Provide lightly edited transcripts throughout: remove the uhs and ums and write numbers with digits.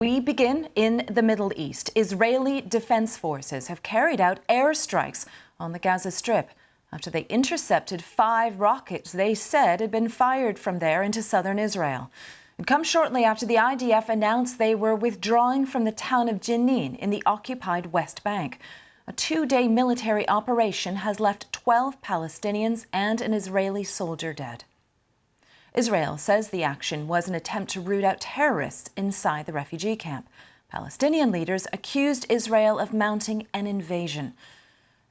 We begin in the Middle East. Israeli defense forces have carried out airstrikes on the Gaza Strip after they intercepted 5 rockets they said had been fired from there into southern Israel. It comes shortly after the IDF announced they were withdrawing from the town of Jenin in the occupied West Bank. A 2-day military operation has left 12 Palestinians and an Israeli soldier dead. Israel says the action was an attempt to root out terrorists inside the refugee camp. Palestinian leaders accused Israel of mounting an invasion.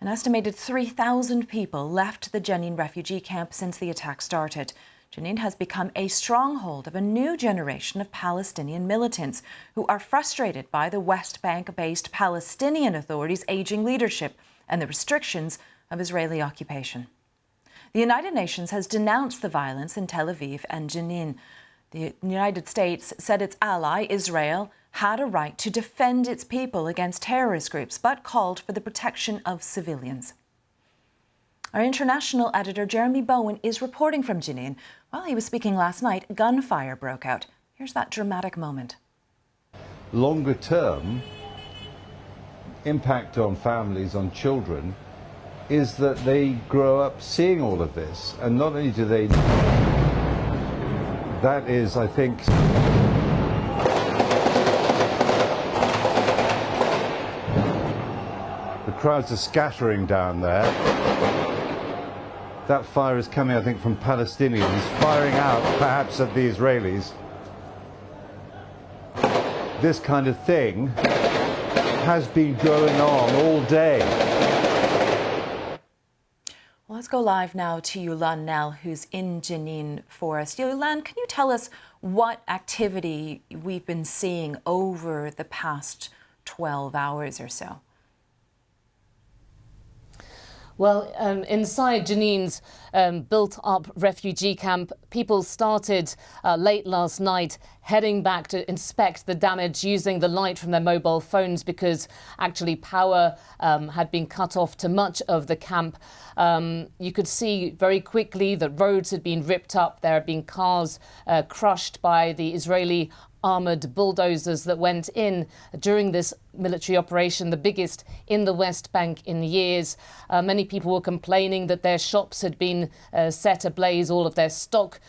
An estimated 3,000 people left the Jenin refugee camp since the attack started. Jenin has become a stronghold of a new generation of Palestinian militants who are frustrated by the West Bank-based Palestinian Authority's aging leadership and the restrictions of Israeli occupation. The United Nations has denounced the violence in Tel Aviv and Jenin. The United States said its ally, Israel, had a right to defend its people against terrorist groups, but called for the protection of civilians. Our international editor, Jeremy Bowen, is reporting from Jenin. While he was speaking last night, gunfire broke out. Here's that dramatic moment. Longer term impact on families, on children, is that they grow up seeing all of this. And not only do they... That is, I think... The crowds are scattering down there. That fire is coming, I think, from Palestinians, firing out, perhaps, at the Israelis. This kind of thing has been going on all day. Well, let's go live now to Yulan Nell, who's in Jenin for us. Yulan, can you tell us what activity we've been seeing over the past 12 hours or so? Well, inside Jenin's built-up refugee camp, people started late last night heading back to inspect the damage using the light from their mobile phones because actually power had been cut off to much of the camp. You could see very quickly that roads had been ripped up. There had been cars crushed by the Israeli armoured bulldozers that went in during this military operation, the biggest in the West Bank in years. Many people were complaining that their shops had been set ablaze, all of their stock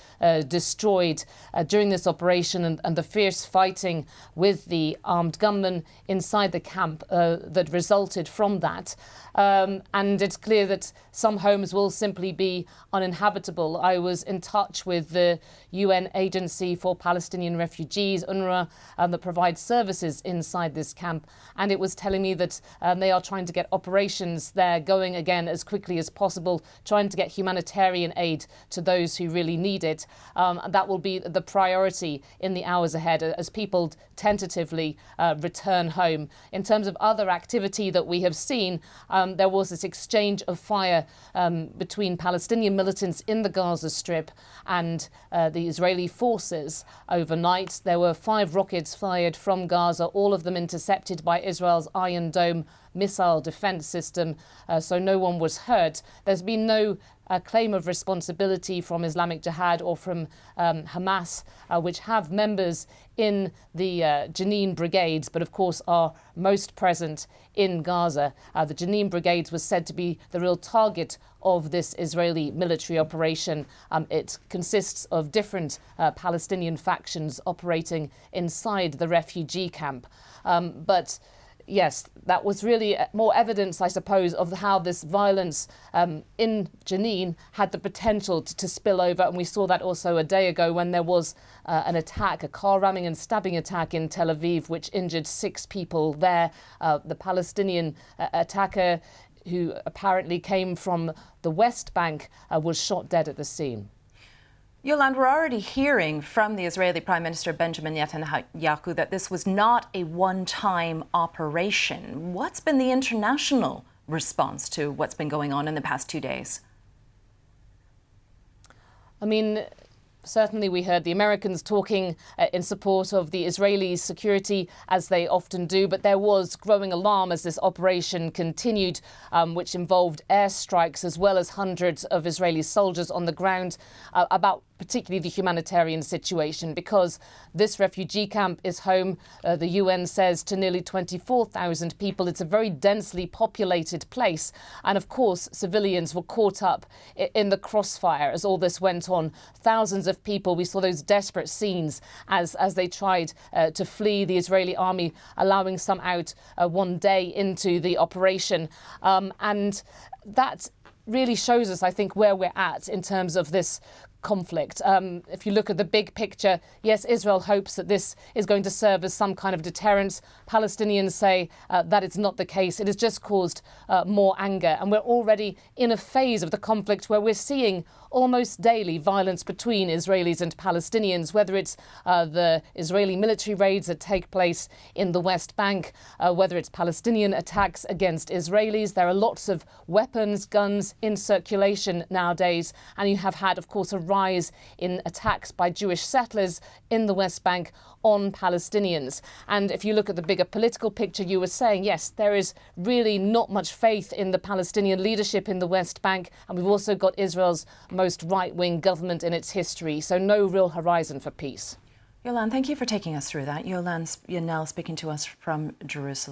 destroyed during this operation, and the fierce fighting with the armed gunmen inside the camp that resulted from that. And it's clear that some homes will simply be uninhabitable. I was in touch with the UN Agency for Palestinian Refugees, UNRWA, that provides services inside this camp. And it was telling me that they are trying to get operations there going again as quickly as possible, trying to get humanitarian aid to those who really need it. That will be the priority in the hours ahead as people tentatively return home. In terms of other activity that we have seen, there was this exchange of fire between Palestinian militants in the Gaza Strip and the Israeli forces overnight. There were 5 rockets fired from Gaza, all of them intercepted by Israel's Iron Dome missile defense system, so no one was hurt. There's been no claim of responsibility from Islamic Jihad or from Hamas, which have members in the Jenin brigades, but of course are most present in Gaza. The Jenin brigades was said to be the real target of this Israeli military operation. It consists of different Palestinian factions operating inside the refugee camp. But yes, that was really more evidence, I suppose, of how this violence in Jenin had the potential to spill over. And we saw that also a day ago when there was an attack, a car ramming and stabbing attack in Tel Aviv, which injured 6 people there. The Palestinian attacker, who apparently came from the West Bank, was shot dead at the scene. Yulan, we're already hearing from the Israeli Prime Minister Benjamin Netanyahu that this was not a one-time operation. What's been the international response to what's been going on in the past 2 days? I mean, certainly we heard the Americans talking in support of the Israeli security, as they often do, but there was growing alarm as this operation continued, which involved airstrikes as well as hundreds of Israeli soldiers on the ground. About particularly the humanitarian situation, because this refugee camp is home, the UN says, to nearly 24,000 people. It's a very densely populated place. And of course, civilians were caught up in the crossfire as all this went on. Thousands of people, we saw those desperate scenes as they tried to flee, the Israeli army allowing some out one day into the operation. And that really shows us, I think, where we're at in terms of this conflict. If you look at the big picture, yes, Israel hopes that this is going to serve as some kind of deterrent. Palestinians say that it's not the case. It has just caused more anger. And we're already in a phase of the conflict where we're seeing almost daily violence between Israelis and Palestinians, whether it's the Israeli military raids that take place in the West Bank, whether it's Palestinian attacks against Israelis. There are lots of weapons, guns in circulation nowadays. And you have had, of course, a rise in attacks by Jewish settlers in the West Bank on Palestinians. And if you look at the bigger political picture, you were saying, yes, there is really not much faith in the Palestinian leadership in the West Bank. And we've also got Israel's most right-wing government in its history. So no real horizon for peace. Yolan, thank you for taking us through that. Yolan Yanel speaking to us from Jerusalem.